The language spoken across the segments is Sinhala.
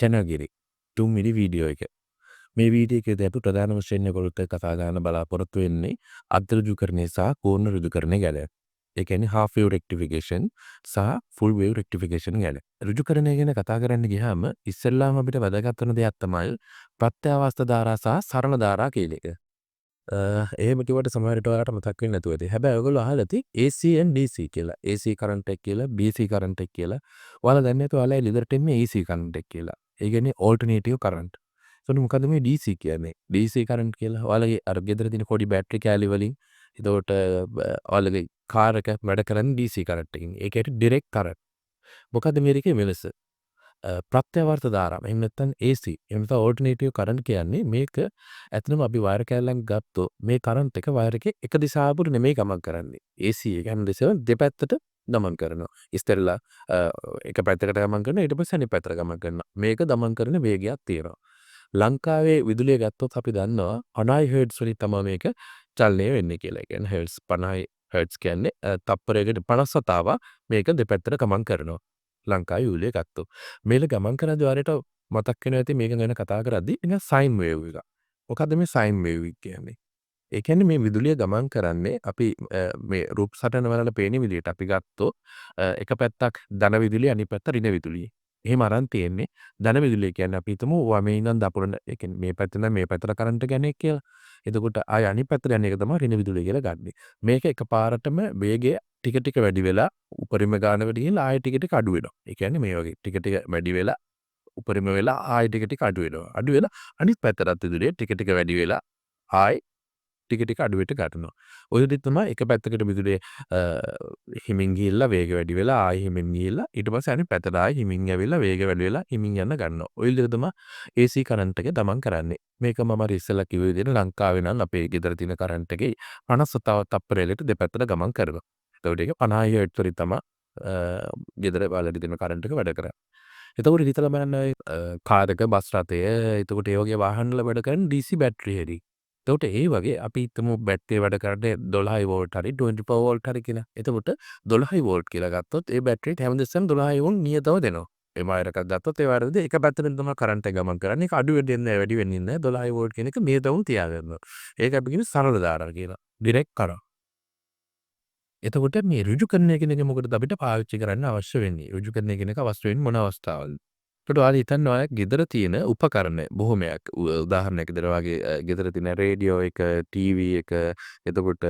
චැනල්ගිරි 3 වෙනි වීඩියෝ එක. මේ වීඩියෝ එකේදී අපි ප්‍රධාන වශයෙන් ඔයගොල්ලොත් එක්ක කතා කරන්න බලාපොරොත්තු වෙන්නේ අර්ධ ඍජුකරණය සහ පූර්ණ ඍජුකරණය ගැන. ඒ කියන්නේ half wave rectification සහ full wave rectification ගැන. ඍජුකරණය ගැන කතා කරන්න ගියාම ඉස්සෙල්ලාම අපිට වැදගත් වෙන දෙයක් තමයි ප්‍රත්‍යවස්ථ ධාරා සහ සරණ ධාරා කියන එක. එහෙම කිව්වට සමහර විට ඔයාලට මතක් වෙන්නේ නැතුව ඇති. හැබැයි ඔයගොල්ලෝ අහලා ඇති AC and DC කියලා. AC current එක කියලා, BC current එක කියලා. ඔයාලා දන්නේ නැතුව ඔයාලා ලිදරට එන්නේ AC current එක කියලා. ඒ කියන්නේ alternative current. එතකොට මොකද්ද මේ DC කියන්නේ? DC current කියලා ඔයාලගේ අර ගෙදර තියෙන පොඩි බැටරි කෑලි වලින් එතකොට ඔයාලගේ කාර් එක වැඩ කරන්නේ DC current එකකින්. ඒකට direct current. මොකද්ද මේකේ වෙනස? ප්‍රත්‍යවර්ත ධාරාව. එහෙම නැත්නම් AC. එහෙම නැත්නම් ඕල්ටර්නේටිව් කරන්ට් කියන්නේ මේක ඇත්තටම අපි වයර් කෑල්ලක් ගත්තොත් මේ කරන්ට් එක වයර් එකේ එක දිශාවකට නෙමෙයි ගමන් කරන්නේ. AC එක හැම දිශාව දෙපැත්තට ගමන් කරනවා. ඉස්සෙල්ලා එක පැත්තකට ගමන් කරනවා ඊට පස්සේ අනිත් පැත්තට ගමන් කරනවා. මේක ගමන් කරන වේගයක් තියෙනවා. ලංකාවේ විදුලිය ගත්තොත් අපි දන්නවා 50 හර්ට්ස් වලින් තමයි මේක චලනය වෙන්නේ කියලා. ඒ කියන්නේ හර්ට්ස් 50 හර්ට්ස් කියන්නේ තප්පරයකට 57ව මේක දෙපැත්තට ගමන් කරනවා. ලංකාවේ විදුලිය ගත්තොත්. මේක ගමන් කරද්දී ඔයාලට මතක් වෙනවා ඇති මේක ගැන කතා කරද්දී නිකන් සයින් වේව් එක. මොකද්ද මේ සයින් වේව් කියන්නේ? ඒ කියන්නේ මේ විදුලිය ගමන් කරන්නේ අපි මේ රූප සටහන වල පේන විදිහට අපි ගත්තොත් එක පැත්තක් ධන විදුලිය අනිත් පැත්ත ඍණ විදුලිය. එහෙම අරන් තියෙන්නේ ධන විදුලිය කියන්නේ අපි හිතමු වමේ ඉඳන් දකුණට ඒ කියන්නේ මේ පැත්තෙන් මේ පැත්තට කරන්ට් එක යන්නේ කියලා. එතකොට ආය අනිත් පැත්තට යන එක තමයි ඍණ විදුලිය කියලා ගන්නෙ. මේක එකපාරටම වේගය ටික ටික වැඩි වෙලා උපරිම ගානකට ගිහිල්ලා ආයෙ ටික ටික අඩු වෙනවා. ඒ කියන්නේ මේ වගේ ටික ටික වැඩි වෙලා උපරිම වෙලා ආයෙ ටික ටික අඩු වෙනවා. අඩු වෙලා අනිත් පැත්තටත් විදුලිය ටික ටික වැඩි වෙලා ආයෙ ටික ටික අඩුවෙට ගන්නවා. ඔය විදිහට තමයි එක පැත්තකට විදුලිය හිමින් ගිහිල්ලා වේගය වැඩි වෙලා ආයෙ හිමින් ගිහිල්ලා ඊට පස්සේ අනිත් පැත්තට ආයෙ හිමින් ඇවිල්ලා වේගය වැඩි වෙලා හිමින් යන්න ගන්නවා. ඔය විදිහට තමයි AC කරන්ට් එක දමන් කරන්නේ. මේක මම අර ඉස්සෙල්ලා කිව්ව විදිහට ලංකාවේ නම් අපේ ගෙදර තියෙන කරන්ට් එකේ 50 තප්පරයකට දෙපැත්තට ගමන් කරනවා. එතකොට ඒක 50 හර්ට්ස් වලින් තමයි ගෙදර වලට දෙන කරන්ට් එක වැඩ කරන්නේ. එතකොට හිතලා බලන්න කාර් එක බස් රථය එතකොට ඒ වගේ වාහන වල වැඩ කරන DC බැටරි හැරි. එතකොට ඒ වගේ අපි හිතමු බැටරිය වැඩ කරන්නේ 12 වෝල්ට් හරි 24 වෝල්ට් හරි කියලා. එතකොට 12 වෝල්ට් කියලා ගත්තොත් ඒ බැටරියට හැමදෙස්සම 12 වෝල්ට් නියතව දෙනවා. ඒ වයර් එකක් ගත්තොත් ඒ වයරේදී එක පැත්තකින් තමයි කරන්ට් එක ගමන් කරන්නේ. ඒක අඩු වෙන්නේ නැහැ වැඩි වෙන්නේ නැහැ. 12 වෝල්ට් කියන එක නියතවම තියාගන්නවා. ඒක අපි කියන්නේ සරල ධාරා කියලා. Direct current. එතකොට මේ ඍජුකරණය කියන එක මොකටද අපිට පාවිච්චි කරන්න අවශ්‍ය වෙන්නේ? ඍජුකරණය කියන එක අවශ්‍ය වෙන්නේ මොන අවස්ථාවලද? ඒකට ඔයාලා හිතන්න ඔයාලා ගෙදර තියෙන උපකරණ බොහොමයක් උදාහරණයක් විදිහට ඔයාගේ ගෙදර තියෙන රේඩියෝ එක, ටීවී එක, එතකොට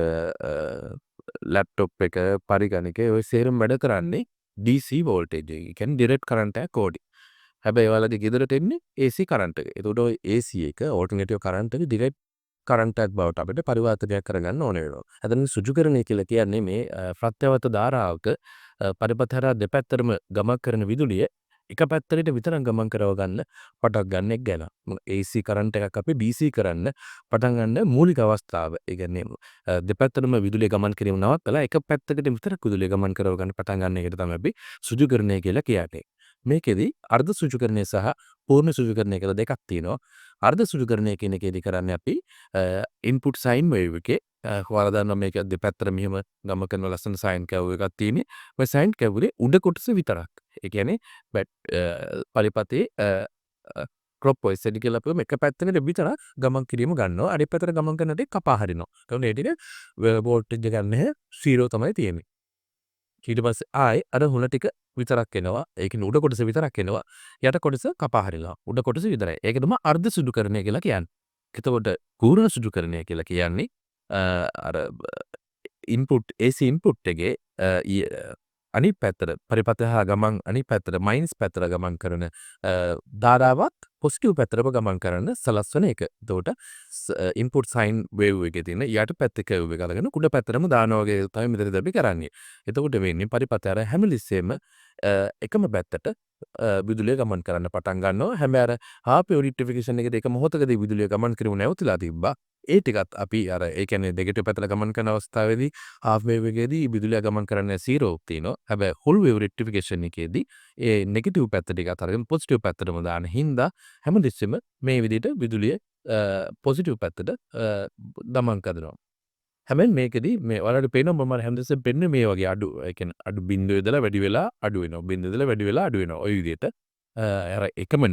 ලැප්ටොප් එක, පරිගණකය ඔය සේරම වැඩ කරන්නේ DC වෝල්ටේජ් එකකින්. ඒ කියන්නේ ඩිරෙක්ට් කරන්ට් එකක් ඕඩි. හැබැයි ඔයාලගේ ගෙදරට එන්නේ AC කරන්ට් එක. එතකොට ඔය AC එක ඕල්ටර්නේටිව් කරන්ට් එක ඩිරෙක්ට් කරන්ට් එකක් බවට අපිට පරිවර්තනයක් කරගන්න ඕන වෙනවා. අතන සුජුකරණය කියලා කියන්නේ මේ ප්‍රත්‍යවර්ත ධාරාවක පරිපථ හරහා දෙපැත්තටම ගමන් කරන විදුලිය එක පැත්තකට විතරක් ගමන් කරව ගන්න පටක් ගන්න එක ගැන. AC කරන්ට් එකක් අපි DC කරන්න පටන් ගන්න මූලික අවස්ථාව. ඒ කියන්නේ දෙපැත්තටම විදුලිය ගමන් කිරීම නවත්තලා එක පැත්තකට විතරක් විදුලිය ගමන් කරව ගන්න පටන් ගන්න එකට තමයි අපි සුජුකරණය කියලා කියන්නේ. මේකෙදි අර්ධ සුජුකරණය සහ පූර්ණ සුජුකරණය කියලා දෙකක් තියෙනවා. අර්ධ සුජුකරණය කියන එකේදී කරන්නේ අපි ඉන්පුට් සයින් වේව් එකේ ඔයාලා දන්නවා මේක දෙපැත්තට මෙහෙම ගම කරන ලස්සන සයින් කැව් එකක් තියෙන්නේ. ඔය සයින් කැවුලේ උඩ කොටස විතරක්. ඒ කියන්නේ පරිපතේ ක්‍රොප් වොයිස් එඩි කියලා අපිම එක පැත්තකට විතරක් ගමන් කිරීම ගන්නවා. අනිත් පැත්තට ගමන් කරන දේ කපා හරිනවා. ඒකෝනේ ඒ ටික වෝල්ටේජ් එක ගන්න නැහැ 0 තමයි තියෙන්නේ. ඊට පස්සේ ආයේ අර හුල ටික විතරක් එනවා. ඒ කියන්නේ උඩ කොටස විතරක් එනවා. යට කොටස කපා හරිනවා. උඩ කොටස විතරයි. ඒක තමයි අර්ධ සුදුකරණය කියලා කියන්නේ. එතකොට පූර්ණ සුදුකරණය කියලා කියන්නේ අර ඉන්පුට් AC ඉන්පුට් එකේ අනිත් පැත්තට පරිපථ හා ගමන් අනිත් පැත්තට මයිනස් පැත්තට ගමන් කරන ධාරාවක් පොසිටිව් පැත්තටම ගමන් කරන සලස්වන එක. එතකොට ඉන්පුට් සයින් වේව් එකේ තියෙන යට පැත්තේ කර්ව් එක අරගෙන උඩ පැත්තටම දානවා වගේ තමයි මෙතනදී අපි කරන්නේ. එතකොට වෙන්නේ පරිපථය අර හැමලිස්සෙම එකම පැත්තට විදුලිය ගමන් කරන්න පටන් ගන්නවා. හැබැයි අර හාෆ් වේව් රික්ටිෆිකේෂන් එකේදී එක මොහොතකදී විදුලිය ගමන් කිරීම නැවතිලා තිබ්බා. ඒ ටිකත් අපි අර ඒ කියන්නේ නෙගටිව් පැත්තට ගමන් කරන අවස්ථාවේදී හාෆ් වේව් එකේදී විදුලිය ගමන් කරන්නේ 0 තියෙනවා. හැබැයි ෆුල් වේව් රෙක්ටිෆිකේෂන් එකේදී ඒ නෙගටිව් පැත්ත ටිකත් අරගෙන පොසිටිව් පැත්තටම දාන හින්දා හැමදෙස්සෙම මේ විදිහට විදුලිය පොසිටිව් පැත්තට දමන් කරනවා. හැබැයි මේකෙදී මේ ඔයාලට පේනවා මම හැමදෙස්සෙම පෙන්නේ මේ වගේ අඩු ඒ කියන්නේ අඩු බිංදුව ඉඳලා වැඩි වෙලා අඩු වෙනවා. බිංදුව ඉඳලා වැඩි වෙලා අඩු වෙනවා. ওই විදිහට. අර එකම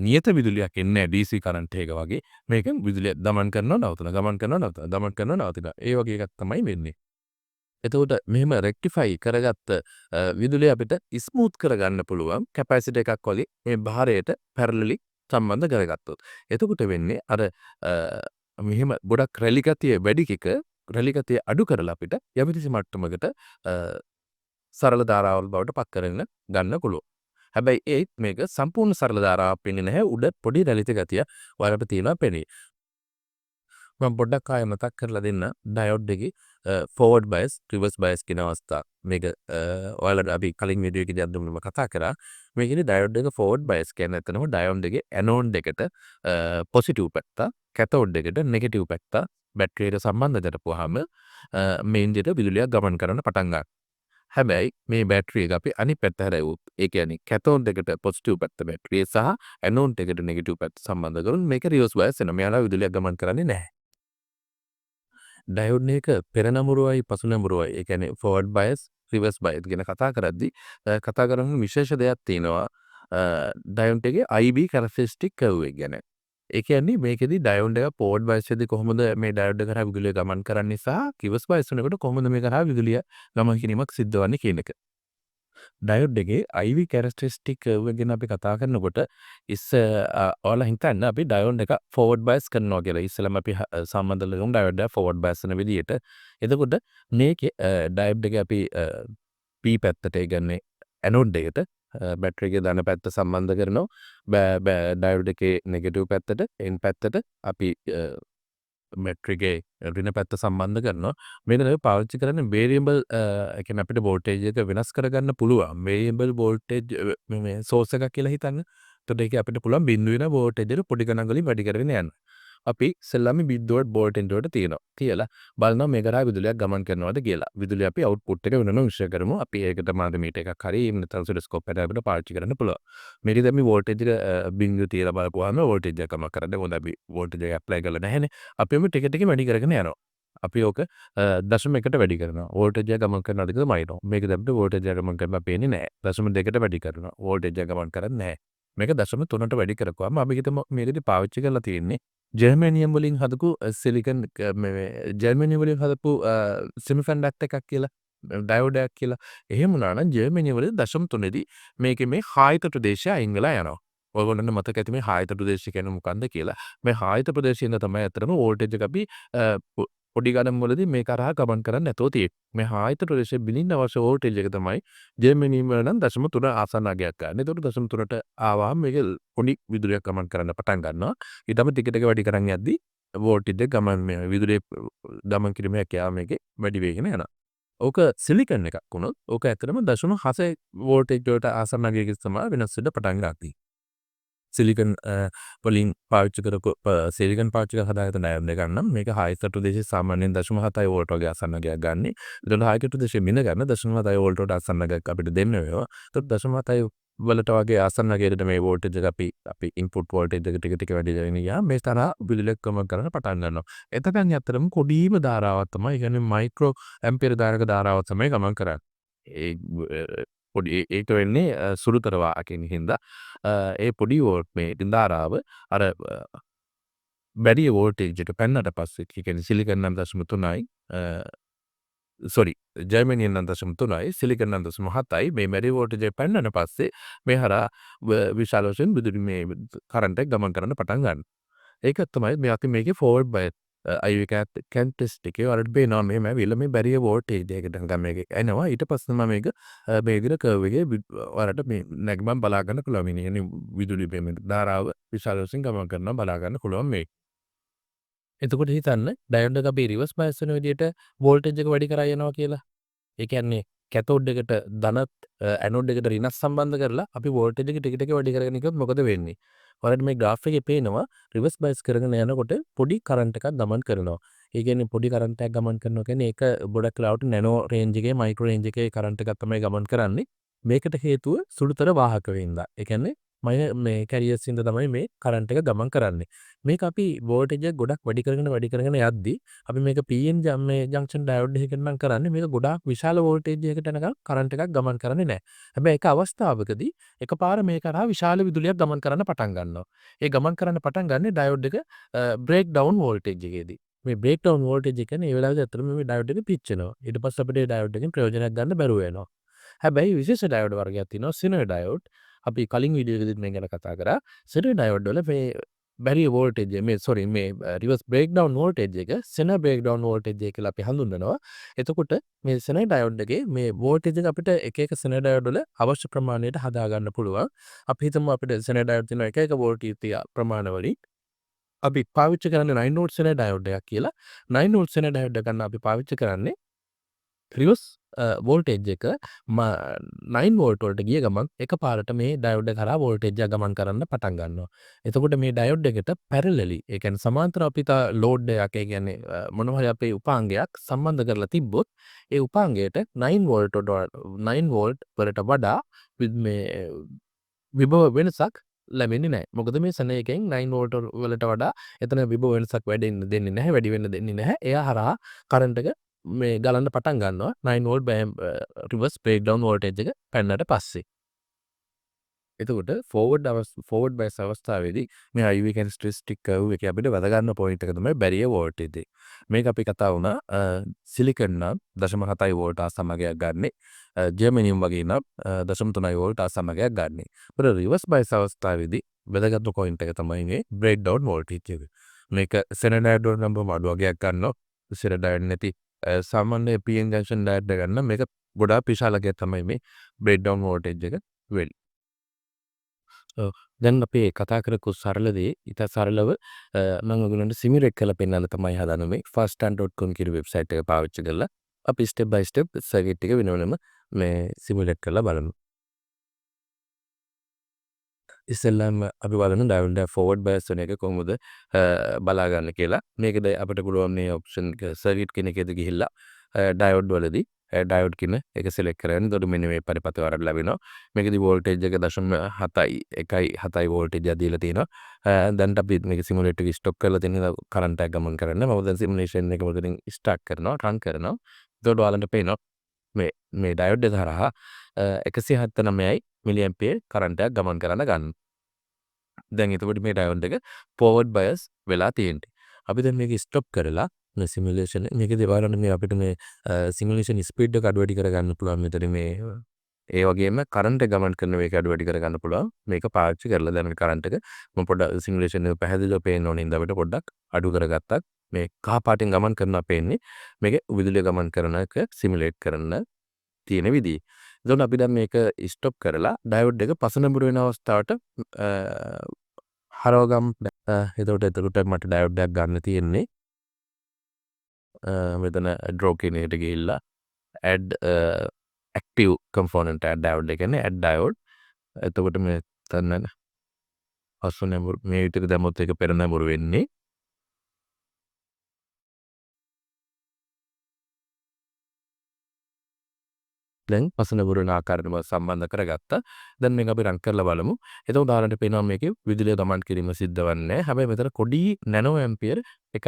නියත විදුලියක් එන්නේ DC කරන්ට් එක වගේ මේක විදුලිය දමන කරනවා නවතන ගමන් කරනවා නවතන දමන කරනවා නවතන ඒ වගේ එකක් තමයි වෙන්නේ. එතකොට මෙහෙම රෙක්ටිෆයි කරගත්ත විදුලිය අපිට ස්මූත් කරගන්න පුළුවන් කැපැසිටර් එකක් වගේ මේ භාරයට පැරලලි සම්බන්ධ කරගත්තොත්. එතකොට වෙන්නේ අර මෙහෙම ගොඩක් රැලි ගතිය වැඩි එක රැලි ගතිය අඩු කරලා අපිට යම්කිසි මට්ටමකට සරල ධාරාවල් බවට පත් කරගෙන ගන්න පුළුවන්. හැබැයි ඒත් මේක සම්පූර්ණ සරල ධාරාවක් වෙන්නේ නැහැ. උඩ පොඩි රැලිත ගතිය ඔයාලට තියෙනවා පෙනේ. මම පොඩ්ඩක් ආයෙ මතක් කරලා දෙන්න ඩයෝඩ් එකේ ෆෝවර්ඩ් බයස් රිවර්ස් බයස් කියන අවස්ථා. මේක ඔයාලට අපි කලින් වීඩියෝ එකේදී අද්දුමම කතා කරා. මේකේදී ඩයෝඩ් එක ෆෝවර්ඩ් බයස් කියන්නේ එතනම ඩයෝඩ් එකේ ඇනෝඩ් එකට පොසිටිව් පැත්ත, කැතෝඩ් එකට නෙගටිව් පැත්ත බැටරියට සම්බන්ධ කරපුවාම මේ විදිහට විදුලියක් ගමන් කරන්න පටන් ගන්නවා. හැබැයි මේ බැටරිය එක අපි අනිත් පැත්ත හැරෙව්වොත් ඒ කියන්නේ කැතෝඩ් එකට පොසිටිව් පැත්ත බැටරිය සහ ඇනෝඩ් එකට නෙගටිව් පැත්ත සම්බන්ධ කරොත් මේක රිවර්ස් බයස් වෙනවා. මෙයාලා විදුලියක් ගමන් කරන්නේ නැහැ. ඩයෝඩ් එක පෙරනමුරුවයි පසුනමුරුවයි ඒ කියන්නේ ෆෝවර්ඩ් බයස් රිවර්ස් බයස් ගැන කතා කරද්දී කතා කරන විශේෂ දෙයක් තියෙනවා ඩයෝඩ් එකේ IB කැරක්ටරිස්ටික් කර්ව් එක ගැන. ඒ කියන්නේ මේකෙදි ඩයෝඩ් එක ෆෝවර්ඩ් බයස් එකදී කොහොමද මේ ඩයෝඩ් එක කරා විදුලිය ගමන් කරන්නේ සහ රිවර්ස් බයස් වෙනකොට කොහොමද මේක කරා විදුලිය ගමන් කිරීමක් සිද්ධ වෙන්නේ කියන එක. ඩයෝඩ් එකේ IV කැරක්ටරිස්ටික් කර්ව් එක ගැන අපි කතා කරනකොට ඔයාලා හිතන්න අපි ඩයෝඩ් එක ෆෝවර්ඩ් බයස් කරනවා කියලා. ඉස්සෙල්ලාම අපි සම්බන්ධ කරමු ඩයෝඩ් එක ෆෝවර්ඩ් බයස් වෙන විදියට. එතකොට මේකේ ඩයෝඩ් එක අපි P පැත්තට ඒ කියන්නේ ඇනෝඩ් එකට බැටරි එකේ ධන පැත්ත සම්බන්ධ කරනවා. ඩයෝඩ් එකේ නෙගටිව් පැත්තට N පැත්තට අපි බැටරි එකේ ඍණ පැත්ත සම්බන්ධ කරනවා. මේක තමයි පාවිච්චි කරන්නේ වේරියබල් ඒ කියන්නේ අපිට වෝල්ටේජ් එක වෙනස් කරගන්න පුළුවන්. වේරියබල් වෝල්ටේජ් මේ සෝස් එකක් කියලා හිතන්න. එතකොට ඒකේ අපිට පුළුවන් බිඳුව වෙන වෝල්ටේජ් එක පොඩි ගණන් වලින් වැඩි කරගෙන යන්න. අපි ඉස්සෙල්ලාම බිඳුවට වෝල්ටේජ් වලට තියනවා. තියලා බලනවා මේක කරා විදුලියක් ගමන් කරනවද කියලා. විදුලිය අපි අවුට්පුට් එක වෙනම විශ්ලේෂණය කරමු. අපි ඒකට මාධ්‍යමීටර් එකක් හරි එහෙම නැත්නම් ඔසිලොස්කෝප් එකක් අපිට පාවිච්චි කරන්න පුළුවන්. මේකද අපි වෝල්ටේජ් එක බිඳුව තියලා බලපුවාම වෝල්ටේජ් එක ගමන් කරන්නේ මොකද අපි වෝල්ටේජ් එක ඇප්ලයි කරලා නැහැනේ. අපි මේ ටික ටික වැඩි කරගෙන යනවා. අපි ඕක 0.1ට වැඩි කරනවා. වෝල්ටේජ් එක ගමන් කරන අඩියක මයිනවා. මේක දැම්මට වෝල්ටේජ් එක ගමන් කරලා පේන්නේ නැහැ. 0.2ට වැඩි කරනවා. වෝල්ටේජ් එක ගමන් කරන්නේ නැහැ. මේක 0.3ට වැඩි කරපුවාම අපි හිතමු මේකෙදි පාවිච්චි කරලා තියෙන්නේ ජර්මේනියම් වලින් හදපු සිලිකන් මේ ජර්මේනියම් වලින් හදපු සෙමිකන්ඩක්ටර් එකක් කියලා ඩයෝඩ් එකක් කියලා. එහෙම වුණා නම් ජර්මේනියම් වල 0.3 දී මේකේ මේ හායිත ප්‍රදේශය අයින් වෙලා යනවා. ඔයගොල්ලන්ට මතක ඇති මේ හායිත ප්‍රදේශය කියන්නේ මොකක්ද කියලා. මේ හායිත ප්‍රදේශයෙන් තමයි අතරම වෝල්ටේජ් එක අපි පොඩි ගණන් වලදී මේ කරහා ගමන් කරන්නේ නැතෝ තියෙන්නේ. මේ හායිත ප්‍රදේශයේ බිඳින්න අවශ්‍ය වෝල්ටේජ් එක තමයි ජර්මේනියම් වල නම් 0.3 ආසන්න අගයක් ගන්න. ඒතකොට 0.3ට ආවම මේක පොඩි විදුලියක් ගමන් කරන්න පටන් ගන්නවා. ඊටම ටික ටික වැඩි කරන් යද්දී වෝල්ටේජ් එක ගමන් මේ විදුලිය ගමන් කිරීමේ හැකියාව මේකේ වැඩි වෙගෙන යනවා. ඕක සිලිකන් එකක් වුණොත් ඕක ඇත්තටම 0.7 වෝල්ටේජ් වලට ආසන්න අගයක තමයි වෙනස් වෙන්න පටන් ගන්නවා. සිලිකන් වලින් පාවිච්චි කරපු සිලිකන් පාවිච්චි කරලා හදාගත්ත ඩයෝඩ් එකක් නම් මේක හායිත ප්‍රදේශයේ සාමාන්‍යයෙන් 0.7 වෝල්ට් වගේ ආසන්න අගයක් ගන්න. ඒතකොට හායිත ප්‍රදේශයේ මින ගන්න 0.7 වෝල්ට් වලට ආසන්න අගයක් අපිට දෙන්න වෙනවා. ඒතකොට 0.7 වලට වගේ ආසන්න අගයකට මේ වෝල්ටේජ් එක අපි ඉන්පුට් වෝල්ටේජ් එක ටික ටික වැඩි කරගෙන ගියා මේ තරහ විදුලියක් ගමන් කරන්න පටන් ගන්නවා. එතකන් ඇත්තටම කොඩීම ධාරාවක් තමයි. ඒ කියන්නේ මයික්‍රෝ ඇම්පියර් ධාරාවක් තමයි ගමන් කරන්නේ. ඒ පොඩි ඒක වෙන්නේ සුළුතර වාහකෙකින් හින්දා ඒ පොඩි වෝල්ට් මේ ධාරාව අර බැරි වෝල්ටේජ් එක පැන්නට පස්සේ ඒ කියන්නේ සිලිකන් නම් 0.3යි සෝරි ජර්මේනියම් නම් 0.3යි සිලිකන් නම් 0.7යි මේ බැරි වෝල්ටේජ් එක පැන්නට පස්සේ මේ හරහා විශාල වශයෙන් විදුලි මේ කරන්ට් එක ගමන් කරන්න පටන් ගන්නවා. ඒක තමයි මේ අපි මේකේ ෆෝවර්ඩ් බයස් IV කැරක්ටරිස්ටික් එකේ වලට පේනවා මෙහෙම ඇවිල්ලා මේ බැරිය වෝල්ටේජ් එකට නිකන් මේක එනවා. ඊට පස්සේ මම මේක මේ විදිහට කර්ව් එකේ වලට මේ නැග්මම් බලා ගන්න පුළුවන්. මේ කියන්නේ විදුලි මේ ධාරාව විශාල වශයෙන් ගමන් කරනවා බලා ගන්න පුළුවන් මේ. එතකොට හිතන්න ඩයෝඩ් එක අපි රිවර්ස් බයස් වෙන විදිහට වෝල්ටේජ් එක වැඩි කරා යනවා කියලා. ඒ කියන්නේ කැතෝඩ් එකට ධනත් ඇනෝඩ් එකට ඍණත් සම්බන්ධ කරලා අපි වෝල්ටේජ් එක ටික ටික වැඩි කරගෙන ගියොත් මොකද වෙන්නේ? ඔයාලට මේ graph එකේ පේනවා රිවර්ස් බයස් කරගෙන යනකොට පොඩි කරන්ට් එකක් ගමන් කරනවා. ඒ කියන්නේ පොඩි කරන්ට් එකක් ගමන් කරනවා කියන්නේ ඒක ගොඩක් වෙලාවට නැනෝ රේන්ජ් එකේ මයික්‍රෝ රේන්ජ් එකේ කරන්ට් එකක් තමයි ගමන් කරන්නේ. මේකට හේතුව සුළුතර වාහක වෙනින්දා. ඒ කියන්නේ මේ කැරියර්ස් හින්දා තමයි මේ කරන්ට් එක ගමන් කරන්නේ. මේක අපි වෝල්ටේජ් එක ගොඩක් වැඩි කරගෙන යද්දී අපි මේක PN මේ ජංක්ෂන් ඩයෝඩ් එකකින් නම් කරන්නේ මේක ගොඩාක් විශාල වෝල්ටේජ් එකකට යනකම් කරන්ට් එකක් ගමන් කරන්නේ නැහැ. හැබැයි එක අවස්ථාවකදී එකපාර මේක හරහා විශාල විදුලියක් ගමන් කරන්න පටන් ගන්නවා. ඒ ගමන් කරන්න පටන් ගන්නේ ඩයෝඩ් එක බ්‍රේක් ඩවුන් වෝල්ටේජ් එකේදී. මේ බ්‍රේක් ඩවුන් වෝල්ටේජ් එක කියන්නේ ඒ වෙලාවේදී ඇත්තටම මේ ඩයෝඩ් එක පිච්චෙනවා. ඊට පස්සේ අපිට ඒ ඩයෝඩ් එකෙන් ප්‍රයෝජනයක් ගන්න බැරුව වෙනවා. හැබැයි විශේෂ ඩයෝඩ් වර්ගයක් තියෙනවා සිනර් ඩයෝඩ්. අපි කලින් වීඩියෝ එකේදීත් මේ ගැන කතා කරා. සිනර් ඩයෝඩ් වල මේ බැරිය වෝල්ටේජ් මේ රිවර්ස් බ්‍රේක් ඩවුන් වෝල්ටේජ් එක සෙනර් බ්‍රේක් ඩවුන් වෝල්ටේජ් එක කියලා අපි හඳුන්වනවා. එතකොට මේ සෙනර් ඩයෝඩ් එකේ මේ වෝල්ටේජ් එක අපිට එක එක සෙනර් ඩයෝඩ් වල අවශ්‍ය ප්‍රමාණයට හදා ගන්න පුළුවන්. අපි හිතමු අපිට සෙනර් ඩයෝඩ් තියෙන එක එක වෝල්ටේජ් ප්‍රමාණ වලින් අපි පාවිච්චි කරන්නේ 9 වෝල්ට් සෙනර් ඩයෝඩ් එකක් කියලා. 9 වෝල්ට් සෙනර් ඩයෝඩ් එක ගන්න අපි පාවිච්චි කරන්නේ රිවර්ස් වෝල්ටේජ් එක 9 වෝල්ට් වලට ගිය ගමන් එකපාරට මේ ඩයෝඩ් එක කරා වෝල්ටේජ් එක ගමන් කරන්න පටන් ගන්නවා. එතකොට මේ ඩයෝඩ් එකට පැරලලි ඒ කියන්නේ සමාන්තරව අපි ලෝඩ් එකක් ඒ කියන්නේ මොනවා හරි අපේ උපාංගයක් සම්බන්ධ කරලා තිබ්බොත් ඒ උපාංගයට 9 වෝල්ට් වලට වඩා මේ විභව වෙනසක් ලැබෙන්නේ නැහැ. මොකද මේ සෙනර් එකෙන් 9 වෝල්ට් වලට වඩා එතන විභව වෙනසක් වැඩි වෙන්න දෙන්නේ නැහැ. එයා හරහා කරන්ට් එක මේ ගලන්න පටන් ගන්නවා 9 වෝල්ට් රිවර්ස් බ්‍රේක්ඩවුන් වෝල්ටේජ් එක පැන්නට පස්සේ. එතකොට ෆෝවර්ඩ් බයස් අවස්ථාවේදී මේ IV කැරක්ටරිස්ටික් කර්ව් එකේ අපිට වැදගත් පොයින්ට් එක තමයි බැරියර් වෝල්ටේජ් එක. මේක අපි කතා වුණා සිලිකන් නම් 0.7 වෝල්ට් ආසමගයක් ගන්නෙ. ජර්මනියම් වගේ නම් 0.3 වෝල්ට් ආසමගයක් ගන්නෙ. ඒතර රිවර්ස් බයස් අවස්ථාවේදී වැදගත් පොයින්ට් එක තමයි මේ බ්‍රේක්ඩවුන් වෝල්ටේජ් එක. මේක සෙනඩයිඩ් වල නම් අඩු වගයක් ගන්නවා. සෙනඩයිඩ් නැති සාමාන්‍ය PN ජංක්ෂන් ඩයෝඩ් එක ගන්න මේක ගොඩාක් විශාලකයක් තමයි මේ බ්‍රේක්ඩවුන් වෝල්ටේජ් එක වෙන්නේ. දැන් අපි කතා කරපු සරල දේ ඉතා සරලව මම ඔයගලන්ට සිමියුලේට් කරලා පෙන්නන්න තමයි හදන්නේ මේ faststand.com කියන වෙබ්සයිට් එක පාවිච්චි කරලා අපි ස්ටෙප් බයි ස්ටෙප් සර්කිට් එක වෙනවෙනම මේ සිමියුලේට් කරලා බලමු. ඉස්සෙල්ලාම අපි බලමු ඩයෝඩ් එක ෆෝවර්ඩ් බයස් වෙන එක කොහොමද බලා ගන්න කියලා. මේකද අපිට පුළුවන් මේ ඔප්ෂන් සර්කිට් කෙනකේද ගිහිල්ලා ඩයෝඩ් වලදී ඩයෝඩ් කියන එක සිලෙක්ට් කරගෙන එතකොට මෙන්න මේ පරිපත වරක් ලැබෙනවා. මේකදී වෝල්ටේජ් එක 0.7 වෝල්ටේජ් එක දීලා තියෙනවා. දැන් අපි මේක සිමුලේටර් එක ස්ටොප් කරලා තියෙන කරන්ට් එක ගමන් කරන්න. මම දැන් සිමුලේෂන් එක මොකදින් ස්ටාර්ට් කරනවා, රන් කරනවා. එතකොට ඔයාලන්ට පේනවා මේ ඩයෝඩ් එක හරහා 179 මිලි ඇම්පියර් කරන්ට් එකක් ගමන් කරන්න ගන්න. දැන් එතකොට මේ ඩයෝඩ් එක ෆෝවර්ඩ් බයස් වෙලා තියෙන්නේ. අපි දැන් මේක ස්ටොප් කරලා මේ සිමුලේෂන් මේකදී බලන්න මේ අපිට මේ සිමුලේෂන් ස්පීඩ් එක අඩු වැඩි කරගන්න පුළුවන් මෙතන මේ ඒ වගේම කරන්ට් එක ගමන් කරන මේක අඩු වැඩි කරගන්න පුළුවන් මේක පාවිච්චි කරලා දැන් මේ කරන්ට් එක මම පොඩ්ඩක් සිමුලේෂන් එක පැහැදිලිව පේන්න ඕනේ ඉඳ අපිට පොඩ්ඩක් අඩු කරගත්තා මේ කහ පාටින් ගමන් කරනවා පේන්නේ මේක විදුලිය ගමන් කරන එක සිමුලේට් කරන්න තියෙන විදිහ. එතකොට අපි දැන් මේක ස්ටොප් කරලා ඩයෝඩ් එක පසනබුරු වෙන අවස්ථාවට හරවගම් එතකොට මට ඩයෝඩ් එකක් ගන්න තියෙන්නේ මෙතන ඩ්‍රෝ කියන එකට ගිහිල්ලා add active component add diode එක කියන්නේ add diode. එතකොට මෙතන පසු නැඹුරු මේ විදිහට දැම්මොත් ඒක පෙර නැඹුරු වෙන්නේ. දැන් පසනබුරු වෙන ආකාරයට මම සම්බන්ධ කරගත්තා. දැන් මේක අපි රන් කරලා බලමු. එතකොට උදාහරණයක් පේනවා මේකේ විදුලිය ගමන් කිරීම සිද්ධ වෙන්නේ නැහැ. හැබැයි මෙතන පොඩි නැනෝ ඇම්පියර් එක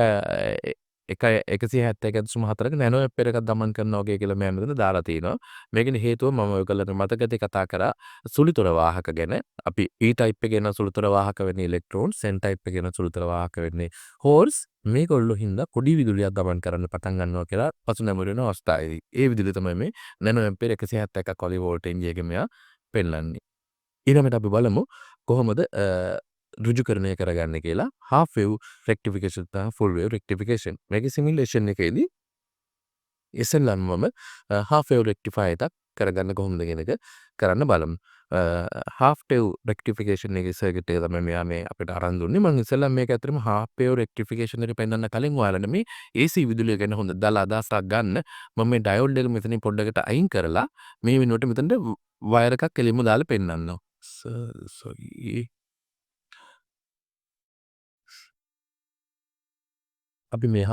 171.4ක නැනෝ ඇම්පියර් එකක් ගමන් කරනවා වගේ කියලා මම මෙතන දාලා තිනවා. මේකේ හේතුව මම ඔයගලට මතකදී කතා කරා සුලිතර වාහක ගැන. අපි E type එකේ යන සුලිතර වාහක වෙන්නේ ඉලෙක්ට්‍රෝන්ස්, N type එකේ යන සුලිතර වාහක වෙන්නේ හෝල්ස්. මේගොල්ලෝ හින්දා පොඩි විදුලියක් ගමන් කරන්න පටන් ගන්නවා කියලා පසු නැඹුරු වෙන අවස්ථාවේදී. ඒ විදුලිය තමයි මේ නැනෝ ඇම්පියර් 171ක් වගේ වෝල්ටේජ් එකකින් මෙයා පෙන්වන්නේ. ඊළඟට අපි බලමු කොහොමද ඍජුකරණය කරගන්නේ කියලා half wave rectification සහ full wave rectification. මේකේ සිමුලේෂන් එකේදී ඉස්සෙල්ලාම මම half wave rectifier එකක් කරගන්න කොහොමද කියන එක කරන්න බලමු. half wave rectification එකේ සර්කිට් එක තමයි මෙයා මේ අපිට අරන් දුන්නේ. මම ඉස්සෙල්ලා මේක ඇත්තටම half wave rectification එක පෙන්වන්න කලින් ඔයාලට මේ AC විදුලිය ගැන හොඳ දල අදහසක් ගන්න මම මේ ඩයෝඩ් එක මෙතනින් පොඩ්ඩකට අයින් කරලා මේ වෙනුවට මෙතනට වයර් එකක් එළියම දාලා පෙන්වන්නවා. sorry අපි මේ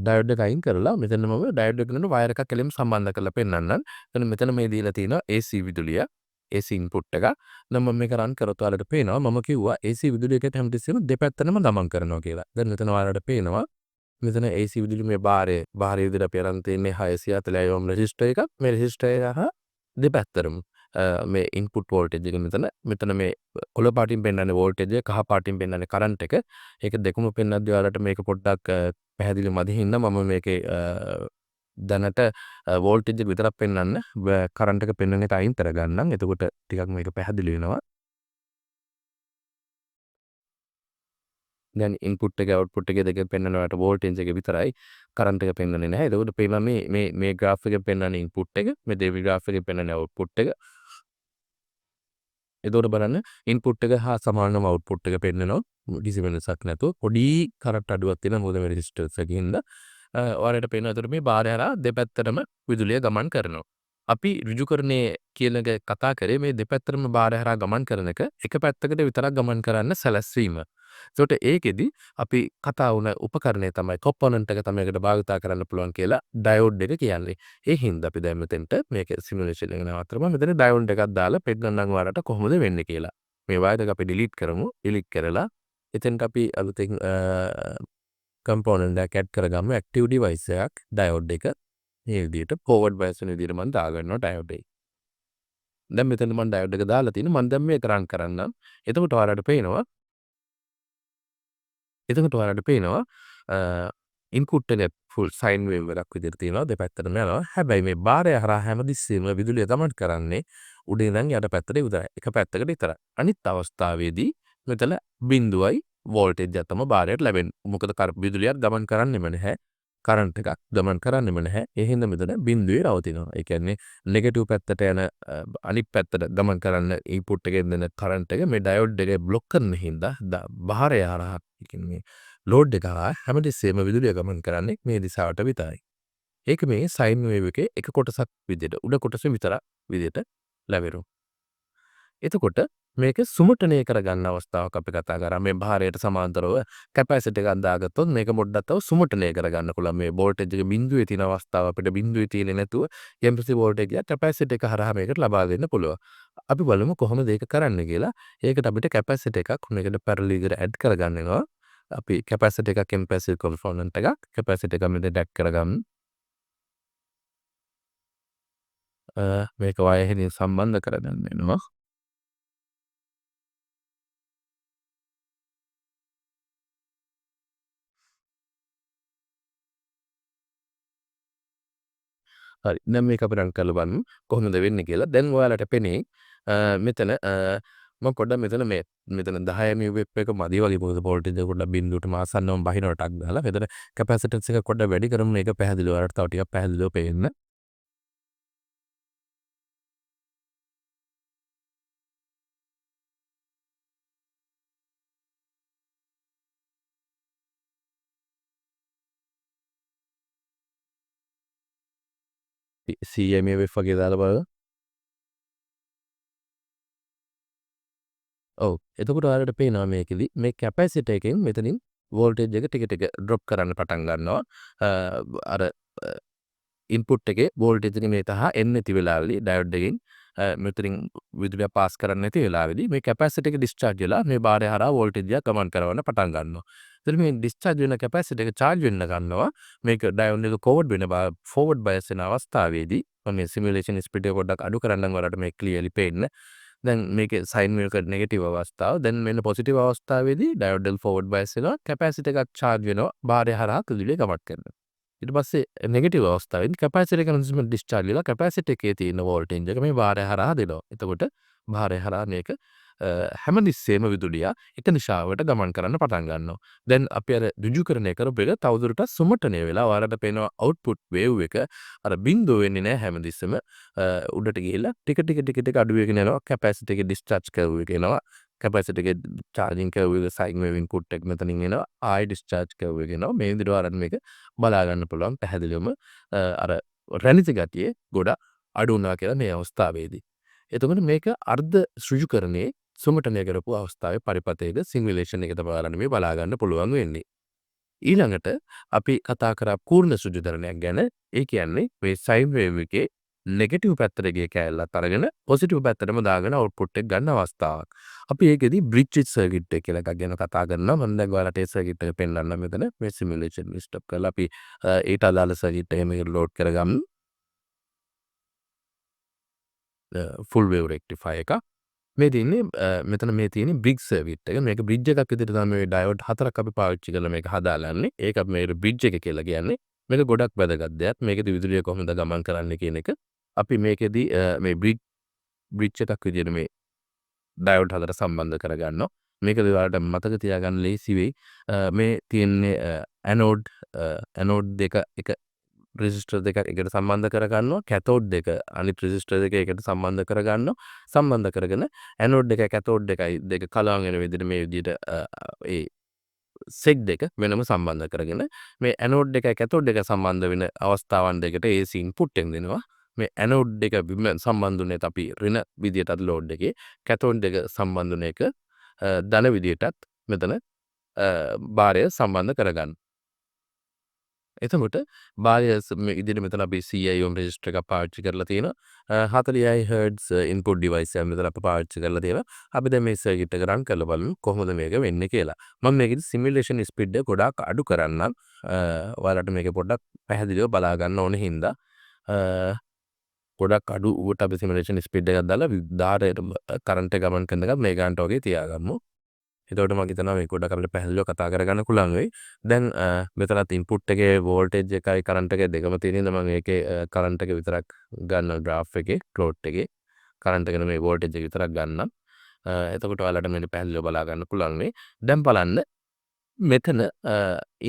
ඩයෝඩ් එක අයින් කරලා මෙතන මම ඩයෝඩ් එකට වයර් එකක් එළියම සම්බන්ධ කරලා පෙන්වන්නම්. එතන මෙතන මේ දීලා තියෙනවා AC විදුලිය. AC ඉන්පුට් එක. දැන් මම මේක රන් කරොත් ඔයාලට පේනවා මම කිව්වා AC විදුලි එකට හැමතිස්සෙම දෙපැත්තටම ගමන් කරනවා කියලා. දැන් මෙතන ඔයාලට පේනවා මෙතන AC විදුලි මේ බාහිර විදිහට අපි අරන් තියෙන්නේ 640 ඕම් රෙසිස්ටර් එකක්. මේ රෙසිස්ටර් එක හා දෙපැත්තටම මේ ඉන්පුට් වෝල්ටේජ් එක මෙතන මේ කොළ පාටින් පෙන්නන්නේ වෝල්ටේජ් එක, කහ පාටින් පෙන්නන්නේ කරන්ට් එක. ඒක දෙකම පෙන්නද්දී ඔයාලට මේක පොඩ්ඩක් පැහැදිලි මදි හින්දා මම මේකේ දැනට වෝල්ටේජ් එක විතරක් පෙන්වන්න කරන්ට් එක පෙන්වන එක අයින් කරගන්නම්. එතකොට ටිකක් මේක පැහැදිලි වෙනවා. දැන් ඉන්පුට් එක අවුට්පුට් එක දෙකෙන් පෙන්වනවට වෝල්ටේජ් එක විතරයි කරන්ට් එක පෙන්වන්නේ නැහැ. එතකොට පේනවා මේ ග්‍රාෆ් එකෙන් පෙන්වන්නේ ඉන්පුට් එක, මේ දෙවි ග්‍රාෆ් එකෙන් පෙන්වන්නේ අවුට්පුට් එක. එතකොට බලන්න ඉන්පුට් එක හා සමානව අවුට්පුට් එක පෙන්වනවා. කිසි වෙනසක් නැතුව පොඩි කරන්ට් අඩුවක් තියෙනවා මොකද මේ රෙසිස්ටර්ස් එකකින්ද. ඔයාලට පේනවා එතකොට මේ බාරය හරහා දෙපැත්තටම විදුලිය ගමන් කරනවා. අපි ඍජුකරණයේ කියන එක කතා කරේ මේ දෙපැත්තටම බාරය හරහා ගමන් කරන එක පැත්තකට විතරක් ගමන් කරන්න සැලැස්වීම. එතකොට ඒකෙදි අපි කතා වුණ උපකරණය තමයි කොම්පොනන්ට් එක තමයි ඒකට භාවිතා කරන්න පුළුවන් කියලා ඩයෝඩ් එක කියන්නේ. ඒ හින්දා අපි දැන් මෙතෙන්ට මේක සිමුලේෂන් එක නවත්තලා මෙතන ඩයෝඩ් එකක් දාලා පෙන්නන්නම් ඔයාලට කොහොමද වෙන්නේ කියලා. මේ වයර් එක අපි ඩිලීට් කරමු. ඩිලීට් කරලා එතෙන්ට අපි අලුතෙන් කම්පොනන්ට් එකක් ඇඩ් කරගමු. ඇක්ටිව් ඩිවයිස් එකක් ඩයෝඩ් එක මේ විදිහට ෆෝවර්ඩ් බයස් වෙන විදිහට මම දාගන්නවා ඩයෝඩ් එක. දැන් මෙතන මම ඩයෝඩ් එක දාලා තියෙනවා. මම දැන් මේක රන් කරන්නම්. එතකොට ඔයාලට පේනවා ඉන්පුට් එක ෆුල් සයින් වේව් එකක් විදිහට තියෙනවා දෙපැත්තටම යනවා. හැබැයි මේ බාරය හරහා හැමතිස්සෙම විදුලිය ගමන් කරන්නේ උඩ ඉඳන් යට පැත්තට විතරයි. එක පැත්තකට විතරයි. අනිත් අවස්ථාවේදී මෙතන බිඳුවයි වෝල්ටේජ් එකක් තමයි බාරයට ලැබෙන්නේ. මොකද විදුලියක් ගමන් කරන්නෙම නැහැ. කරන්ට් එකක් ගමන් කරන්නෙම නැහැ. ඒ හින්දා මෙතන බිඳුවේ රවතිනවා. ඒ කියන්නේ නෙගටිව් පැත්තට යන අනිත් පැත්තට ගමන් කරන්න ඉන්පුට් එකෙන් දෙන කරන්ට් එක මේ ඩයෝඩ් එක බ්ලොක් කරන හින්දා බාරය හරහා කියන්නේ ලෝඩ් එක හරහා හැමතිස්සෙම විදුලිය ගමන් කරන්නේ මේ දිශාවට විතරයි. ඒක මේ සයින් වේව් එකේ එක කොටසක් විදිහට උඩ කොටස විතරක් විදිහට ලැබෙනවා. එතකොට මේක සුමටනය කරගන්න අවස්ථාවක් අපි කතා කරා. මේ භාරයට සමාන්තරව කැපැසිටි එකක් දාගත්තොත් මේක පොඩ්ඩක් තව සුමටනය කරගන්න පුළුවන්. මේ වෝල්ටේජ් එක බිඳුවේ තියෙන අවස්ථාව අපිට බිඳුවේ තියෙන්නේ නැතුව එම්ප්‍රසි වෝල්ටේජ් එක කැපැසිටි එක හරහා මේකට ලබා දෙන්න පුළුවන්. අපි බලමු කොහොමද ඒක කරන්න කියලා. ඒකට අපිට කැපැසිටි එකක් මේකට පැරලල් එකට ඇඩ් කරගන්න වෙනවා. අපි කැපැසිටි එකක් එම්පැසිව් කොම්පොනන්ට් එකක් කැපැසිටි එක මෙතන ඩැක් කරගමු. මේක වයරෙන් සම්බන්ධ කරගන්න වෙනවා. හරි. දැන් මේක අපි රන් කරලා බලමු කොහොමද වෙන්නේ කියලා. දැන් ඔයාලට පෙනේ මෙතන මම පොඩ්ඩක් මෙතන 10 නිව්වෙප් එක මදි වගේ මොකද වෝල්ටේජ් එක පොඩ්ඩක් බිඳුවටම ආසන්නවම බහිනවා ටක් ගාලා. මෙතන කැපැසිටන්ස් එක පොඩ්ඩක් වැඩි කරමු මේක පැහැදිලිව ඔයාලට තව ටිකක් පැහැදිලිව පේන්න. CMA වෙව් වගේ දාලා බලන්න. ඔව්. එතකොට ඔයාලට පේනවා මේකෙදි මේ කැපැසිටර් එකෙන් මෙතනින් වෝල්ටේජ් එක ටික ටික ඩ්‍රොප් කරන්න පටන් ගන්නවා. අර ඉන්පුට් එකේ වෝල්ටේජ් එක මේ තහ එන්නේ නැති වෙලාවේදී ඩයෝඩ් එකෙන් මෙතනින් විදුලිය පාස් කරන්න නැති වෙලාවේදී මේ කැපැසිටර් එක ඩිස්චාර්ජ් වෙලා මේ බාරය හරහා වෝල්ටේජ් එක ගමන් කරවන්න පටන් ගන්නවා. එතන මේ ඩිස්චාර්ජ් වෙන කැපැසිටර් එක චාර්ජ් වෙන්න ගන්නවා. මේක ඩයෝඩ් එක ෆෝවර්ඩ් බයස් වෙන අවස්ථාවේදී මම මේ සිමුලේෂන් ස්පීඩ් එක පොඩ්ඩක් අඩු කරන්නම් ඔයාලට මේක ක්ලියර්ලි පේන්න. දැන් මේකේ සයින් වේව් එක නෙගටිව් අවස්ථාව. දැන් මෙන්න පොසිටිව් අවස්ථාවේදී ඩයෝඩ් එක ෆෝවර්ඩ් බයස් වෙනවා. කැපැසිටර් එකක් චාර්ජ් වෙනවා. බාරය හරහා විදුලිය ගමන් කරනවා. ඊට පස්සේ නෙගටිව් අවස්ථාවේදී කැපැසිටර් එක ඩිස්චාර්ජ් වෙලා කැපැසිටර් එකේ තියෙන වෝල්ටේජ් එක මේ බාරය හරහා දෙනවා. එතකොට බාරය හරහා මේක හැමතිස්සෙම විදුලිය එක දිශාවට ගමන් කරන්න පටන් ගන්නවා. දැන් අපි අර ඍජුකරණය කරපු එක තවදුරටත් සුමටනය වෙලා ඔයාලට පේනවා අවුට්පුට් වේව් එක අර බිඳුව වෙන්නේ නැහැ හැමතිස්සෙම උඩට ගිහිල්ලා ටික ටික අඩු වෙගෙන යනවා. කැපැසිටර් එක ඩිස්චාර්ජ් කර්ව් එක එනවා. කැපැසිටර් එක චාර්ජින් කර්ව් එක සයින් වේව් ඉන්පුට් එක මෙතනින් එනවා. ආයි ඩිස්චාර්ජ් කර්ව් එක එනවා. මේ විදිහට ඔයාලට මේක බලා ගන්න පුළුවන් පැහැදිලිවම අර රැනිති ගතිය ගොඩක් අඩු වුණා කියලා මේ අවස්ථාවේදී. එතකොට මේක අර්ධ ඍජුකරණයේ සුමටනය කරපු අවස්ථාවේ පරිපතේද සිමුලේෂන් එක තමයි ඔයාලට මේ බලා ගන්න පුළුවන් වෙන්නේ. ඊළඟට අපි කතා කරා පූර්ණ ඍජුකරණයක් ගැන. ඒ කියන්නේ මේ සයින් වේව් එකේ නෙගටිව් පැත්තට ගිය කෑල්ලත් අරගෙන පොසිටිව් පැත්තටම දාගෙන අවුට්පුට් එක ගන්න අවස්ථාවක්. අපි ඒකෙදි බ්‍රිජ්ජ් සර්කිට් එක කියලා එකක් ගැන කතා කරනවා. මම දැන් ඔයාලට ඒ සර්කිට් එක පෙන්නන්නම් මෙතන. මේ සිමුලේෂන් එක ස්ටොප් කරලා අපි ඊට අදාළ සර්කිට් එක මේකට ලෝඩ් කරගමු. ෆුල් වේව් රෙක්ටිෆයර් එක. මේ තියෙන්නේ මෙතන මේ තියෙන්නේ බ්‍රිජ් සර්කිට් එක. මේක බ්‍රිජ් එකක් විදිහට තමයි මේ ඩයෝඩ් 4ක් අපි පාවිච්චි කරලා මේක හදාලන්නේ. ඒක අපි මේ බ්‍රිජ් එක කියලා කියන්නේ. මේක ගොඩක් වැදගත් දෙයක්. මේකෙදි විදුලිය කොහොමද ගමන් කරන්නේ කියන එක. අපි මේකෙදි මේ බ්‍රිජ් එකක් විදිහට මේ ඩයෝඩ් 4 සම්බන්ධ කරගන්නවා. මේකද ඔයාලට මතක තියාගන්න ලේසි වෙයි. මේ තියෙන්නේ ඇනෝඩ් දෙක එක රෙසිස්ටර් දෙක එකට සම්බන්ධ කරගන්නවා. කැතෝඩ් දෙක අනිත් රෙසිස්ටර් දෙක එකට සම්බන්ධ කරගන්නවා. සම්බන්ධ කරගෙන ඇනෝඩ් දෙක කැතෝඩ් දෙකයි දෙක කලවම් වෙන විදිහට මේ විදිහට ඒ සෙක් දෙක වෙනම සම්බන්ධ කරගෙන මේ ඇනෝඩ් දෙක කැතෝඩ් දෙක සම්බන්ධ වෙන අවස්ථාවන් දෙකට AC ඉන්පුට් එක දෙනවා. මේ ඇනෝඩ් දෙක සම්බන්ධ වුණේත් අපි ඍණ විදියටත් ලෝඩ් එකේ කැතෝඩ් දෙක සම්බන්ධ වුණ එක ධන විදියටත් මෙතන භාරය සම්බන්ධ කරගන්න. එතකොට භාරය ඉදිරියට මෙතන අපි CI ohm රෙජිස්ටර් එකක් පාවිච්චි කරලා තියෙනවා. 40i Hz ඉන්පුට් ඩිවයිස් එකක් මෙතන අපි පාවිච්චි කරලා තියෙනවා. අපි දැන් මේ සර්කිට් එක රන් කරලා බලමු කොහොමද මේක වෙන්නේ කියලා. මම මේකේ සිමුලේෂන් ස්පීඩ් එක ගොඩාක් අඩු කරන්නම්. ඔයාලට මේක පොඩ්ඩක් පැහැදිලිව බලා ගන්න ඕනේ හින්දා ගොඩක් අඩුවට අපි සිමුලේෂන් ස්පීඩ් එකක් දාලා ධාරයට කරන්ට් එක ගමන් කරන එකත් මේ ගන්නට වගේ තියාගමු. එතකොට මම හිතනවා මේක ගොඩක් අපිට පැහැදිලිව කතා කරගන්න පුළුවන් වෙයි. දැන් මෙතනත් ඉන්පුට් එකේ වෝල්ටේජ් එකයි කරන්ට් එකයි දෙකම තියෙන හින්දා මම ඒකේ කරන්ට් එක විතරක් ගන්නවා ග්‍රාෆ් එකේ ප්ලොට් එකේ. කරන්ට් එක නෙමෙයි වෝල්ටේජ් එක විතරක් ගන්නම්. එතකොට ඔයාලට මේක පැහැදිලිව බලා ගන්න පුළුවන් වෙයි. දැන් බලන්න මෙතන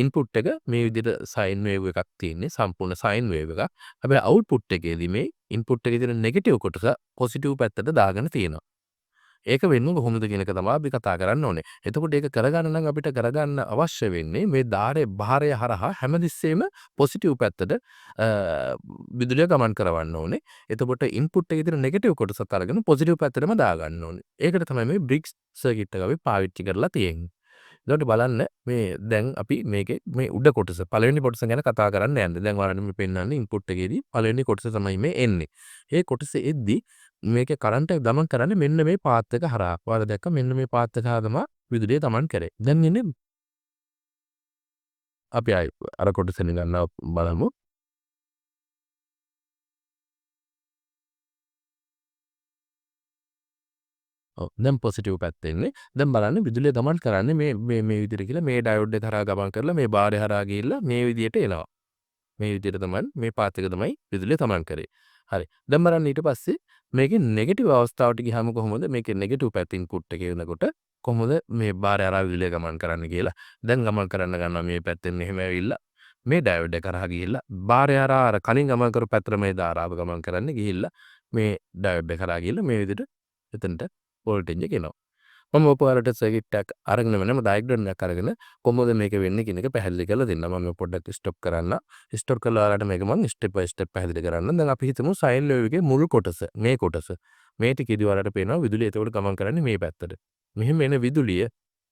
ඉන්පුට් එක මේ විදිහට සයින් වේව් එකක් තියෙන්නේ සම්පූර්ණ සයින් වේව් එකක්. හැබැයි අවුට්පුට් එකේදී මේ ඉන්පුට් එකේ තියෙන නෙගටිව් කොටස පොසිටිව් පැත්තට දාගෙන තියෙනවා. ඒක වෙන්නේ කොහොමද කියන එක තමයි අපි කතා කරන්න ඕනේ. එතකොට ඒක කරගන්න නම් අපිට කරගන්න අවශ්‍ය වෙන්නේ මේ භාරය හරහා හැමතිස්සෙම පොසිටිව් පැත්තට විදුලිය ගමන් කරවන්න ඕනේ. එතකොට ඉන්පුට් එකේ තියෙන නෙගටිව් කොටසත් අරගෙන පොසිටිව් පැත්තටම දාගන්න ඕනේ. ඒකට තමයි මේ බ්‍රිජ් සර්කිට් එක අපි පාවිච්චි කරලා තියෙන්නේ. එතකොට බලන්න මේ දැන් අපි මේකේ මේ උඩ කොටස පළවෙනි කොටස ගැන කතා කරන්න යන්නේ. දැන් ඔයාලට මේ පෙන්නන්නේ ඉන්පුට් එකේදී පළවෙනි කොටස තමයි මේ එන්නේ. ඒ කොටස එද්දි මේකේ කරන්ට් එක ගමන් කරන්නේ මෙන්න මේ පාත් එක හරහා. ඔයාලා දැක්ක මෙන්න මේ පාත් එක හරහා තමයි විදුලිය ගමන් කරේ. දැන් ඉන්නේ අපි ආයි අර කොටසෙන් ගන්නවා බලමු. ඔව් දැන් පොසිටිව් පැත්ත එන්නේ. දැන් බලන්න විදුලිය ගමන් කරන්නේ මේ විදිහට කියලා මේ ඩයෝඩ් එක හරහා ගමන් කරලා මේ භාරය හරහා ගිහිල්ලා මේ විදිහට එනවා. මේ විදිහට තමයි මේ පාත් එක තමයි විදුලිය ගමන් කරේ. හරි. දැන් බලන්න ඊට පස්සේ මේකේ නෙගටිව් අවස්ථාවට ගියාම කොහොමද මේකේ නෙගටිව් පැත්ත ඉන්පුට් එකේ වෙනකොට කොහොමද මේ භාරය හරහා විදුලිය ගමන් කරන්න කියලා. දැන් ගමන් කරන්න ගන්නවා මේ පැත්තෙන් මෙහෙම ඇවිල්ලා මේ ඩයෝඩ් එක කරහා ගිහිල්ලා භාරය හරහා අර කලින් ගමන් කරපු පැත්තට මේ ධාරාව ගමන් කරන්න ගිහිල්ලා මේ ඩයෝඩ් එක කරහා ගිහිල්ලා මේ විදිහට එතනට වෝල්ටේජ් එක එනවා. මම ඔයාලට සර්කිට් එකක් අරගෙන වෙනම ඩයග්‍රෑම් එකක් අරගෙන කොහොමද මේක වෙන්නේ කියන එක පැහැදිලි කරලා දෙන්න. මම පොඩ්ඩක් ස්ටොප් කරන්න. ස්ටොප් කරලා ඔයාලට මේක මම ස්ටෙප් බයි ස්ටෙප් පැහැදිලි කරන්න. දැන් අපි හිතමු සයින් වේව් එකේ මුල් කොටස මේ කොටස. මේ ටිකේදී ඔයාලට පේනවා විදුලිය එතකොට ගමන් කරන්නේ මේ පැත්තට. මෙහෙම එන විදුලිය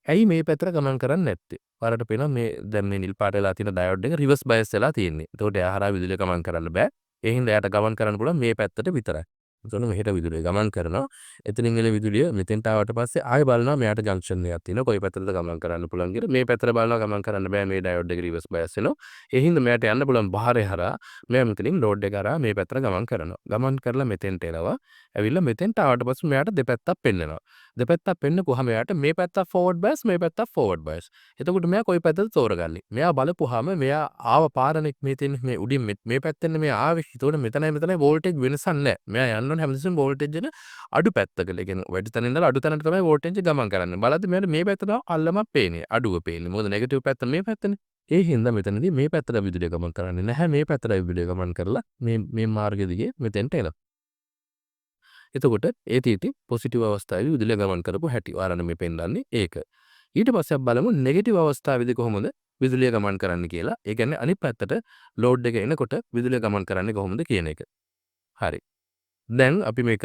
ඇයි මේ පැත්තට ගමන් කරන්නේ නැත්තේ? ඔයාලට පේනවා මේ දැන් මේ නිල් පාට වෙලා තියෙන ඩයෝඩ් එක රිවර්ස් බයස් වෙලා තියෙන්නේ. එතකොට එයා හරහා විදුලිය ගමන් කරන්න බෑ. ඒ හින්දා එයාට ගමන් කරන්න පුළුවන් මේ පැත්තට විතරයි. එතකොට මෙහෙට විදුලිය ගමන් කරනවා. එතනින් එන විදුලිය මෙතෙන්ට ආවට පස්සේ ආයෙ බලනවා මෙයාට ජංක්ෂන් එකක් තියෙනවා. කොයි පැත්තටද ගමන් කරන්න පුළුවන් කියලා. මේ පැත්තට බලනවා ගමන් කරන්න බෑ මේ ඩයෝඩ් එක රිවර්ස් බයස් වෙනවා. ඒ හින්දා මෙයාට යන්න පුළුවන් භාරය හරහා මෙයා මෙතනින් ලෝඩ් එක හරහා මේ පැත්තට ගමන් කරනවා. ගමන් කරලා මෙතෙන්ට එනවා. ඇවිල්ලා මෙතෙන්ට ආවට පස්සේ මෙයාට දෙපැත්තක් පෙන්නනවා. දෙපැත්තක් පෙන්නපුවාම මෙයාට මේ පැත්තක් ෆෝවර්ඩ් බයස් මේ පැත්තක් ෆෝවර්ඩ් බයස්. එතකොට මෙයා කොයි පැත්තද තෝරගන්නේ? මෙයා බලපුවාම මෙයා ආව පාරනේ මෙතෙන් මේ උඩින් මේ පැත්තෙන් මෙයා ආවේ. එතකොට මෙතනයි වෝල්ටේජ් වෙනසක් නැහැ. මෙයා යන්න ඕනේ හැමතිස්සෙම වෝල්ටේජ් එක අඩු පැත්තකට. ඒ කියන්නේ වැඩි තැනින් ඉඳලා අඩු තැනට තමයි වෝල්ටේජ් ගමන් කරන්නේ. බලද්දි මෙයාට මේ පැත්තට අල්ලමක් පේන්නේ. අඩුව පේන්නේ. මොකද නෙගටිව් පැත්ත මේ පැත්තනේ. ඒ හින්දා මෙතනදී මේ පැත්තට විදුලිය ගමන් කරන්නේ නැහැ. මේ පැත්තට විදුලිය ගමන් කරලා මේ මාර්ගය දිගේ මෙතෙන්ට එනවා. එතකොට ඒ තීටි පොසිටිව් අවස්ථාවේ විදුලිය ගමන් කරපු හැටි ඔයාලට මේ පෙන්නන්නේ ඒක. ඊට පස්සේ අපි බලමු නෙගටිව් අවස්ථාවේදී කොහොමද විදුලිය ගමන් කරන්නේ කියලා. ඒ කියන්නේ අනිත් පැත්තට ලෝඩ් එක එනකොට විදුලිය ගමන් කරන්නේ කොහොමද කියන එක. හරි. දැන් අපි මේක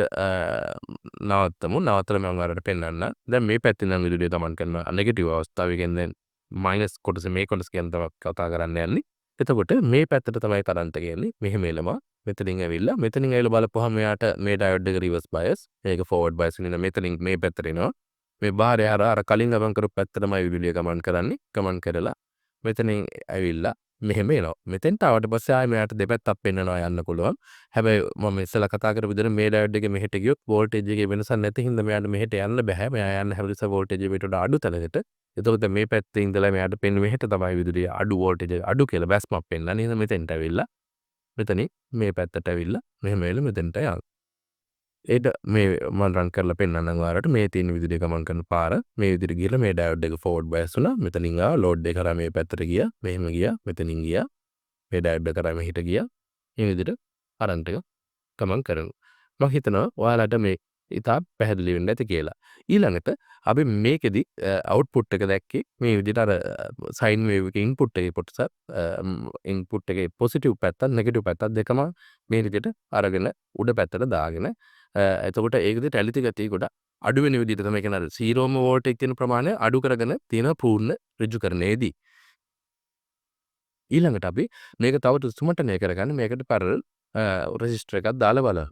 නවත්තමු. නවත්තලා මම ඔයාලට පෙන්නන්නම්. දැන් මේ පැත්තෙන් නම් විදුලිය ගමන් කරනවා නෙගටිව් අවස්ථාව. ඒ කියන්නේ මයිනස් කොටස මේ කොටස ගැන තමයි කතා කරන්න යන්නේ. එතකොට මේ පැත්තට තමයි කරන්ට් එක යන්නේ. මෙහෙම එනවා. මෙතනින් ඇවිල්ලා මෙතනින් ඇවිල්ලා බලපුවාම මෙයාට මේ ඩයෝඩ් එක රිවර්ස් බයස්. ඒක ෆෝවර්ඩ් බයස් වෙන මෙතනින් මේ පැත්තට එනවා. මේ බාහිර අර කලින් ගමන් කරපු පැත්තටමයි විදුලිය ගමන් කරන්නේ. ගමන් කරලා මෙතනින් ඇවිල්ලා මෙහෙම එනවා. මෙතෙන්ට ආවට පස්සේ ආයෙ මෙයාට දෙපැත්තක් පෙන්නනවා යන්න පුළුවන්. හැබැයි මම ඉස්සෙල්ලා කතා කරපු විදිහට මේ ඩයෝඩ් එකේ මෙහෙට ගියොත් වෝල්ටේජ් එකේ වෙනසක් නැති හින්දා මෙයාට මෙහෙට යන්න බෑ. මෙයා යන්න හැමතිස්සෙම වෝල්ටේජ් එක මීට වඩා අඩු තැනකට. එතකොට මේ පැත්තේ ඉඳලා මෙයාට පෙන්නේ මෙහෙට තමයි විදුලිය අඩු වෝල්ටේජ් එක අඩු කියලා බැස්මක් පෙන්නන්නේ. එහෙනම් මෙතෙන්ට ඇවිල්ලා මෙතනින් මේ පැත්තට ඇවිල්ලා මෙහෙම ඇවිල්ලා මෙතෙන්ට යනවා. ඒට මේ මම රන් කරලා පෙන්නන්නම් ඔයාලට මේ තියෙන විදුලිය ගමන් කරන පාර මේ විදිහට ගිහලා මේ ඩයෝඩ් එක ෆෝවර්ඩ් බයස් වුණා. මෙතනින් ආවා ලෝඩ් එක කරා මේ පැත්තට ගියා. මෙහෙම ගියා. මෙතනින් ගියා. මේ ඩයෝඩ් එක කරා මෙහෙට ගියා. මේ විදිහට කරන්ට් එක ගමන් කරනවා. මම හිතනවා ඔයාලට මේ ඉතා පැහැදිලි වෙන්න ඇති කියලා. ඊළඟට අපි මේකෙදි අවුට්පුට් එක දැක්කේ මේ විදිහට අර සයින් වේව් එකේ ඉන්පුට් එකේ කොටස ඉන්පුට් එකේ පොසිටිව් පැත්තත් නෙගටිව් පැත්තත් දෙකම මේ විදිහට අරගෙන උඩ පැත්තට දාගෙන එතකොට ඒකෙදි ටැලිටි ගතිය ගොඩක් අඩු වෙන විදිහට තමයි කියන්නේ අර 0ම වෝල්ටේජ් තියෙන ප්‍රමාණය අඩු කරගෙන තියෙන පූර්ණ ඍජුකරණයේදී ඊළඟට අපි මේක තව සුමටනය කරගන්න මේකට පැරලල් රෙසිස්ටර් එකක් දාලා බලමු.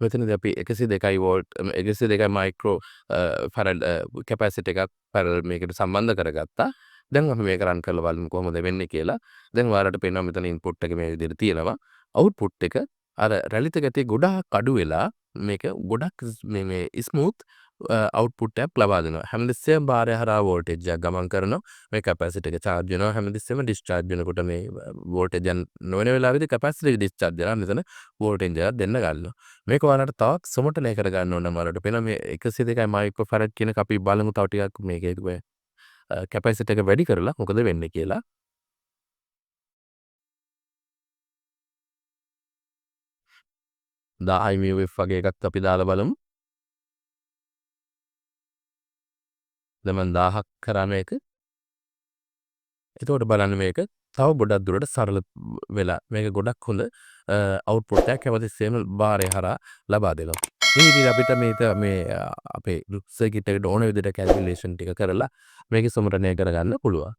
මෙතනදී අපි 102යි වෝල්ට් 102යි මයික්‍රෝ ෆැරඩ් කැපැසිටි එකක් පැරලල් මේකට සම්බන්ධ කරගත්තා. දැන් අපි මේක රන් කරලා බලමු කොහොමද වෙන්නේ කියලා. දැන් ඔයාලට පේනවා මෙතන ඉන්පුට් එක මේ විදිහට තියෙනවා. අවුට්පුට් එක අර රැලිත ගතිය ගොඩාක් අඩු වෙලා මේක ගොඩක් මේ ස්මූත් අවුට්පුට් එකක් ලබා දෙනවා. හැමතිස්සෙම බාරය හරහා වෝල්ටේජ් එකක් ගමන් කරනවා. මේ කැපැසිටි එක charge වෙනවා. හැමතිස්සෙම discharge වෙනකොට මේ වෝල්ටේජ් යන නොවන වෙලාවෙදී කැපැසිටි එක discharge වෙනවා. මෙතන වෝල්ටේජ් එකක් දෙන්න ගන්නවා. මේක ඔයාලට තවත් සමතලය කරගන්න ඕන නම් ඔයාලට පේන මේ 102යි මයික්‍රෝ ෆැරඩ් කියන එක අපි බලමු තව ටිකක් මේකේ කැපැසිටි එක වැඩි කරලා මොකද වෙන්නේ කියලා. 10යි MUF වගේ එකක් අපි දාලා බලමු. දැන් මම 1000ක් කරා මේක. එතකොට බලන්න මේක තව ගොඩක් දුරට සරල වෙලා මේක ගොඩක් හොඳ අවුට්පුට් එකක් හැමතිස්සෙම බාරය හරහා ලබා දෙනවා. මේ විදිහට අපිට මේ අපේ සර්කිට් එකට ඕන විදිහට කැල්කියුලේෂන් ටික කරලා මේකේ සමරණය කරගන්න පුළුවන්.